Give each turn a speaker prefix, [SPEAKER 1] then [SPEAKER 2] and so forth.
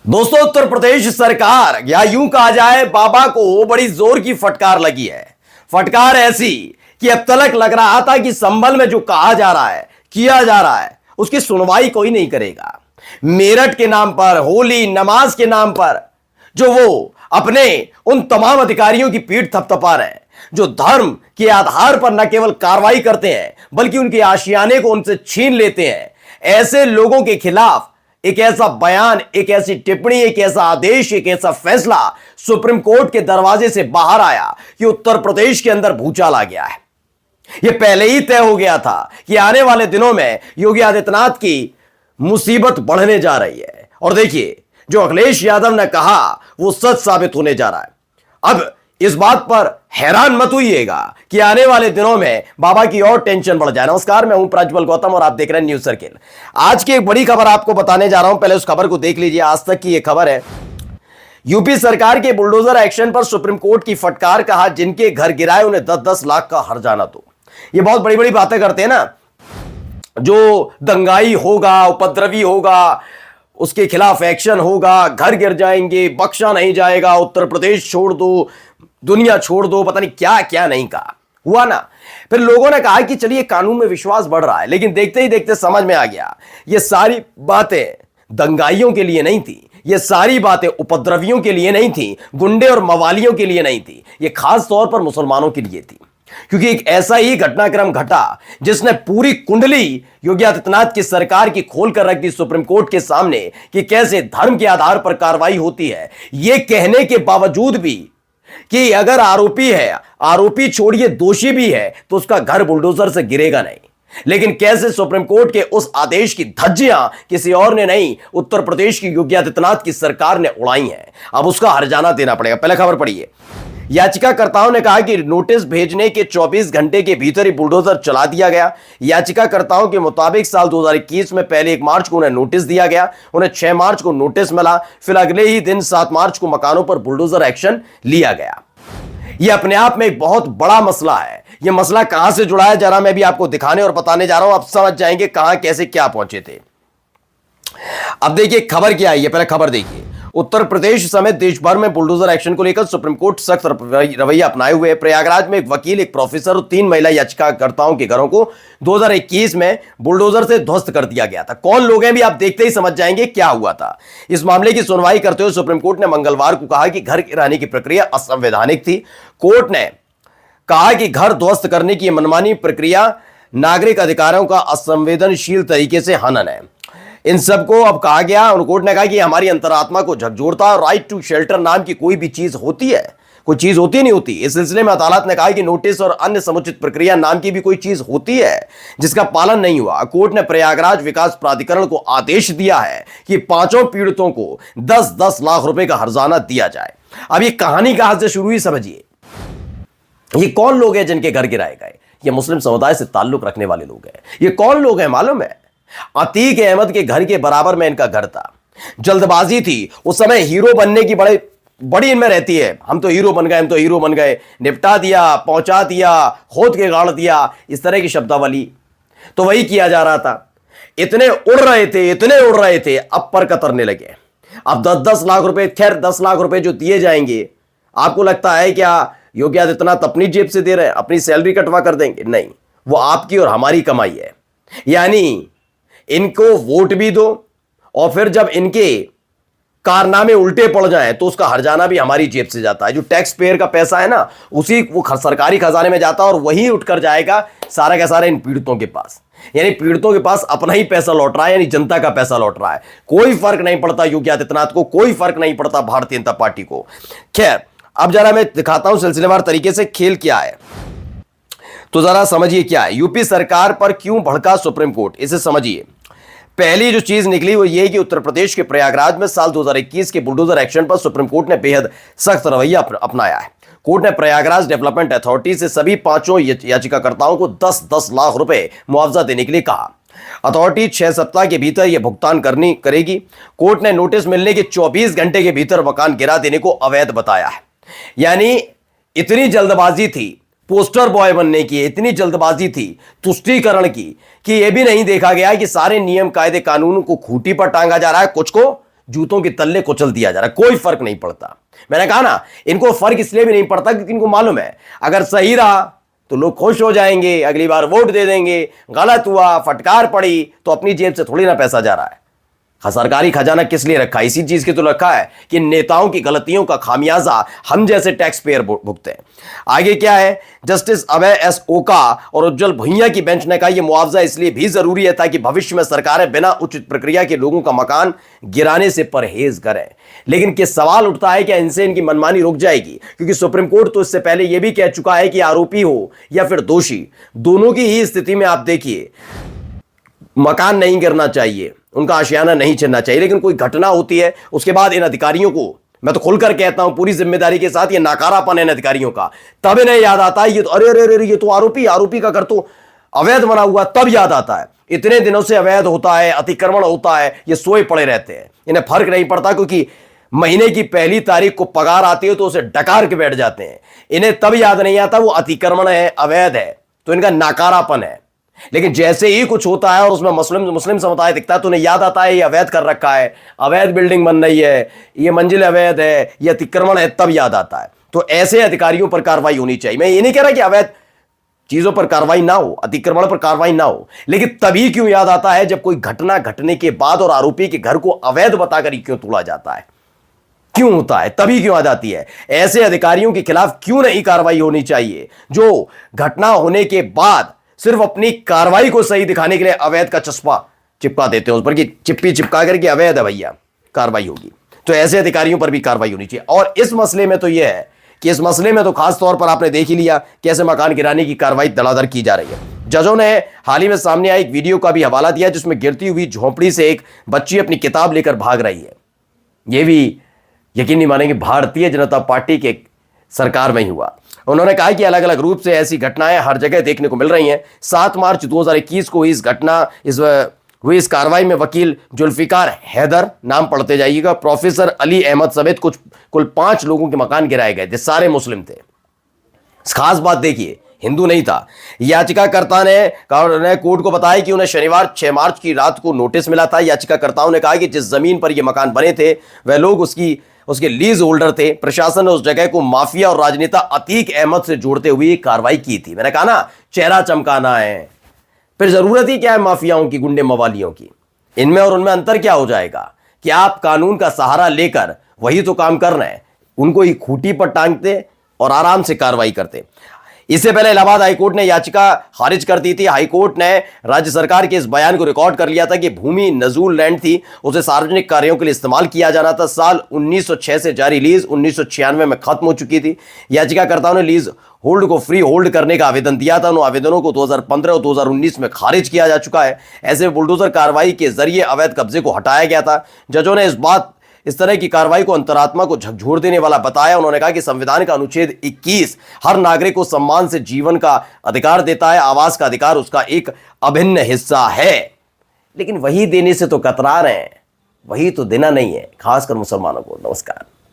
[SPEAKER 1] दोस्तों, उत्तर प्रदेश सरकार या यूं कहा जाए बाबा को बड़ी जोर की फटकार लगी है। फटकार ऐसी कि अब तक लग रहा था कि संभल में जो कहा जा रहा है, किया जा रहा है, उसकी सुनवाई कोई नहीं करेगा। मेरठ के नाम पर, होली नमाज के नाम पर जो वो अपने उन तमाम अधिकारियों की पीठ थपथपा रहे हैं जो धर्म के आधार पर न केवल कार्रवाई करते हैं बल्कि उनके आशियाने को उनसे छीन लेते हैं, ऐसे लोगों के खिलाफ एक ऐसा बयान, एक ऐसी टिप्पणी, एक ऐसा आदेश, एक ऐसा फैसला सुप्रीम कोर्ट के दरवाजे से बाहर आया कि उत्तर प्रदेश के अंदर भूचाल आ गया है। यह पहले ही तय हो गया था कि आने वाले दिनों में योगी आदित्यनाथ की मुसीबत बढ़ने जा रही है। और देखिए, जो अखिलेश यादव ने कहा वो सच साबित होने जा रहा है। अब इस बात पर हैरान मत होइएगा कि आने वाले दिनों में बाबा की और टेंशन बढ़ जाए। नमस्कार, मैं हूं प्रज्वल गौतम और आप देख रहे हैं न्यूज सर्किल। आज की एक बड़ी खबर आपको बताने जा रहा हूं, पहले उस खबर को देख लीजिए। आज तक की यह खबर है, यूपी सरकार के बुलडोजर एक्शन पर सुप्रीम कोर्ट की फटकार, कहा जिनके घर गिराए उन्हें 10-10 लाख का हर्जाना दो। ये बहुत बड़ी बड़ी बातें करते हैं ना, जो दंगाई होगा, उपद्रवी होगा, उसके खिलाफ एक्शन होगा, घर गिर जाएंगे, बख्शा नहीं जाएगा, उत्तर प्रदेश छोड़ दो, दुनिया छोड़ दो, पता नहीं क्या क्या नहीं कहा, हुआ ना। फिर लोगों ने कहा कि चलिए कानून में विश्वास बढ़ रहा है, लेकिन देखते ही देखते समझ में आ गया ये सारी बातें दंगाइयों के लिए नहीं थी, ये सारी बातें उपद्रवियों के लिए नहीं थी, गुंडे और मवालियों के लिए नहीं थी, ये खास तौर पर मुसलमानों के लिए थी। क्योंकि एक ऐसा ही घटनाक्रम घटा जिसने पूरी कुंडली योगी आदित्यनाथ की सरकार की खोल कर रख दी सुप्रीम कोर्ट के सामने कि कैसे धर्म के आधार पर कार्रवाई होती है, यह कहने के बावजूद भी कि अगर आरोपी है, आरोपी छोड़िए दोषी भी है, तो उसका घर बुलडोजर से गिरेगा नहीं। लेकिन कैसे सुप्रीम कोर्ट के उस आदेश की धज्जियां किसी और ने नहीं, उत्तर प्रदेश की योगी आदित्यनाथ की सरकार ने उड़ाई हैं। अब उसका हर्जाना देना पड़ेगा। पहले खबर पढ़िए। याचिकाकर्ताओं ने कहा कि नोटिस भेजने के 24 घंटे के भीतर ही बुलडोजर चला दिया गया। याचिकाकर्ताओं के मुताबिक साल 2021 में पहले 1 मार्च को उन्हें नोटिस दिया गया, उन्हें 6 मार्च को नोटिस मिला, फिर अगले ही दिन 7 मार्च को मकानों पर बुलडोजर एक्शन लिया गया। यह अपने आप में एक बहुत बड़ा मसला है। यह मसला कहां से जुड़ा है, जरा मैं भी आपको दिखाने और बताने जा रहा हूं, आप समझ जाएंगे कहां कैसे क्या पहुंचे थे। अब देखिए खबर क्या है, पहले खबर देखिए। उत्तर प्रदेश समेत देश भर में बुलडोजर एक्शन को लेकर सुप्रीम कोर्ट सख्त रवैया अपनाए हुए है। प्रयागराज में एक वकील, एक प्रोफेसर और 3 महिला याचिकाकर्ताओं के घरों को 2021 में बुलडोजर से ध्वस्त कर दिया गया था। कौन लोग हैं भी आप देखते ही समझ जाएंगे क्या हुआ था। इस मामले की सुनवाई करते हुए सुप्रीम कोर्ट ने मंगलवार को कहा कि घर गिराने की प्रक्रिया असंवैधानिक थी। कोर्ट ने कहा कि घर ध्वस्त करने की मनमानी प्रक्रिया नागरिक अधिकारों का असंवेदनशील तरीके से हनन है। इन सबको अब कहा गया, और कोर्ट ने कहा कि हमारी अंतरात्मा को झकझोरता है। राइट टू शेल्टर नाम की कोई भी चीज होती है, कोई चीज होती नहीं होती। इस सिलसिले में अदालत ने कहा कि नोटिस और अन्य समुचित प्रक्रिया नाम की भी कोई चीज होती है जिसका पालन नहीं हुआ। कोर्ट ने प्रयागराज विकास प्राधिकरण को आदेश दिया है कि 5 पीड़ितों को 10-10 लाख रुपए का हर्जाना दिया जाए। अब ये कहानी कहां से शुरू हुई समझिए। ये कौन लोग हैं जिनके घर गिराए गए? ये मुस्लिम समुदाय से ताल्लुक रखने वाले लोग हैं। ये कौन लोग हैं मालूम है? अतीक अहमद के घर के बराबर में इनका घर था। जल्दबाजी थी उस समय, हीरो बनने की बड़ी इनमें रहती है। हम तो हीरो बन गए, हम तो हीरो बन गए, निपटा दिया, पहुंचा दिया, खोद के गाड़ दिया, इस तरह की शब्दावली तो वही किया जा रहा था। इतने उड़ रहे थे, इतने उड़ रहे थे, अब पर कतरने लगे। अब 10-10 लाख रुपए, खैर 10 लाख रुपए जो दिए जाएंगे, आपको लगता है क्या योगी आदित्यनाथ अपनी जेब से दे रहे हैं, अपनी सैलरी कटवा कर देंगे? नहीं, वो आपकी और हमारी कमाई है। यानी इनको वोट भी दो और फिर जब इनके कारनामे उल्टे पड़ जाएं तो उसका हर्जाना भी हमारी जेब से जाता है। जो टैक्स पेयर का पैसा है ना, उसी वो सरकारी खजाने में जाता है और वही उठकर जाएगा सारा का सारा इन पीड़ितों के पास। यानी पीड़ितों के पास अपना ही पैसा लौट रहा है, यानी जनता का पैसा लौट रहा है। कोई फर्क नहीं पड़ता योगी आदित्यनाथ को, कोई फर्क नहीं पड़ता भारतीय जनता पार्टी को। खैर, अब जरा मैं दिखाता हूं सिलसिलेवार तरीके से खेल क्या है, तो जरा समझिए क्या है। यूपी सरकार पर क्यों भड़का सुप्रीम कोर्ट, इसे समझिए। पहली जो चीज निकली वो ये कि उत्तर प्रदेश के प्रयागराज में साल 2021 के बुलडोजर एक्शन पर सुप्रीम कोर्ट ने बेहद सख्त रवैया अपनाया है। कोर्ट ने प्रयागराज डेवलपमेंट अथॉरिटी से सभी 5 याचिकाकर्ताओं को 10-10 लाख रुपए मुआवजा देने के लिए कहा। अथॉरिटी 6 सप्ताह के भीतर यह भुगतान करेगी। कोर्ट ने नोटिस मिलने के 24 घंटे के भीतर मकान गिरा देने को अवैध बताया है। यानी इतनी जल्दबाजी थी पोस्टर बॉय बनने की, इतनी जल्दबाजी थी तुष्टीकरण की कि यह भी नहीं देखा गया कि सारे नियम कायदे कानून को खूंटी पर टांगा जा रहा है, कुछ को जूतों के तल्ले कुचल दिया जा रहा है, कोई फर्क नहीं पड़ता। मैंने कहा ना, इनको फर्क इसलिए भी नहीं पड़ता क्योंकि इनको मालूम है अगर सही रहा तो लोग खुश हो जाएंगे, अगली बार वोट दे देंगे। गलत हुआ, फटकार पड़ी, तो अपनी जेब से थोड़ी ना पैसा जा रहा है। सरकारी खजाना किस लिए रखा है? इसी चीज के तो रखा है कि नेताओं की गलतियों का खामियाजा हम जैसे टैक्स पेयर भुगते हैं। आगे क्या है, जस्टिस अभय एस ओका और उज्जवल भुइयां की बेंच ने कहा यह मुआवजा इसलिए भी जरूरी है ताकि भविष्य में सरकारें बिना उचित प्रक्रिया के लोगों का मकान गिराने से परहेज करें। लेकिन किस सवाल उठता है, क्या इनसे इनकी मनमानी रुक जाएगी? क्योंकि सुप्रीम कोर्ट तो इससे पहले यह भी कह चुका है कि आरोपी हो या फिर दोषी, दोनों की ही स्थिति में आप देखिए मकान नहीं गिरना चाहिए, उनका आशियाना नहीं छिनना चाहिए। लेकिन कोई घटना होती है उसके बाद इन अधिकारियों को, मैं तो खुलकर कहता हूं पूरी जिम्मेदारी के साथ, ये नाकारापन है इन अधिकारियों का, तब इन्हें याद आता है ये तो अरे अरे अरे ये तो आरोपी का घर तो अवैध बना हुआ, तब याद आता है। इतने दिनों से अवैध होता है, अतिक्रमण होता है, ये सोए पड़े रहते हैं, इन्हें फर्क नहीं पड़ता क्योंकि महीने की पहली तारीख को पगार आती है तो उसे डकार के बैठ जाते हैं। इन्हें तब याद नहीं आता वो अतिक्रमण है, अवैध है, तो इनका नाकारापन है। लेकिन जैसे ही कुछ होता है और उसमें मुस्लिम समुदाय दिखता है तो उन्हें याद आता है ये अवैध कर रखा है, अवैध बिल्डिंग बन रही है, ये मंजिल अवैध है, ये अतिक्रमण है, तब याद आता है। तो ऐसे अधिकारियों पर कार्रवाई होनी चाहिए। मैं ये नहीं कह रहा कि अवैध चीजों पर कार्रवाई ना हो, अतिक्रमण पर कार्रवाई ना हो, लेकिन तभी क्यों याद आता है जब कोई घटना घटने के बाद और आरोपी के घर को अवैध बताकर क्यों तोड़ा जाता है, क्यों होता है, तभी क्यों याद आती है। ऐसे अधिकारियों के खिलाफ क्यों नहीं कार्रवाई होनी चाहिए जो घटना होने के बाद सिर्फ अपनी कार्रवाई को सही दिखाने के लिए अवैध का चस्पा चिपका देते हैं उस पर कि चिप्पी चिपका करके अवैध है भैया, कार्रवाई होगी। तो ऐसे अधिकारियों पर भी कार्रवाई होनी चाहिए। और इस मसले में तो यह है कि इस मसले में तो खास तौर पर आपने देख ही लिया कैसे मकान गिराने की कार्रवाई धड़ाधड़ की जा रही है। जजों ने हाल ही में सामने आए एक वीडियो का भी हवाला दिया जिसमें गिरती हुई झोंपड़ी से एक बच्ची अपनी किताब लेकर भाग रही है। यह भी यकीन नहीं मानेंगे भारतीय जनता पार्टी के सरकार में ही हुआ। उन्होंने कहा कि अलग अलग रूप से ऐसी घटनाएं हर जगह देखने को मिल रही हैं। 7 मार्च 2021 को हुई इस कार्रवाई में वकील जुल्फिकार हैदर, नाम पढ़ते जाइएगा, प्रोफेसर अली अहमद समेत कुल 5 लोगों के मकान गिराए गए थे, सारे मुस्लिम थे। खास बात देखिए, हिंदू नहीं था। याचिकाकर्ता ने कोर्ट को बताया कि उन्हें शनिवार 6 मार्च की रात को नोटिस मिला था। याचिकाकर्ताओं ने कहा कि जिस जमीन पर यह मकान बने थे वह लोग उसके लीज होल्डर थे। प्रशासन ने उस जगह को माफिया और राजनेता अतीक अहमद से जोड़ते हुए कार्रवाई की थी। मैंने कहा ना, चेहरा चमकाना है, फिर जरूरत ही क्या है माफियाओं की, गुंडे मवालियों की। इनमें और उनमें अंतर क्या हो जाएगा कि आप कानून का सहारा लेकर वही तो काम कर रहे हैं, उनको ही खूंटी पर टांगते और आराम से कार्रवाई करते। इससे पहले इलाहाबाद हाईकोर्ट ने याचिका खारिज कर दी थी। हाईकोर्ट ने राज्य सरकार के इस बयान को रिकॉर्ड कर लिया था कि भूमि नजूल लैंड थी, उसे सार्वजनिक कार्यों के लिए इस्तेमाल किया जाना था। साल 1906 से जारी लीज 1996 में खत्म हो चुकी थी। याचिकाकर्ताओं ने लीज होल्ड को फ्री होल्ड करने का आवेदन दिया था। उन आवेदनों को 2015 और 2019 में खारिज किया जा चुका है। ऐसे बुलडोजर कार्रवाई के जरिए अवैध कब्जे को हटाया गया था। जजों ने इस तरह की कार्रवाई को अंतरात्मा को झकझोर देने वाला बताया। उन्होंने कहा कि संविधान का अनुच्छेद 21 हर नागरिक को सम्मान से जीवन का अधिकार देता है, आवास का अधिकार उसका एक अभिन्न हिस्सा है। लेकिन वही देने से तो कतरा रहे हैं, वही तो देना नहीं है, खासकर मुसलमानों को। नमस्कार।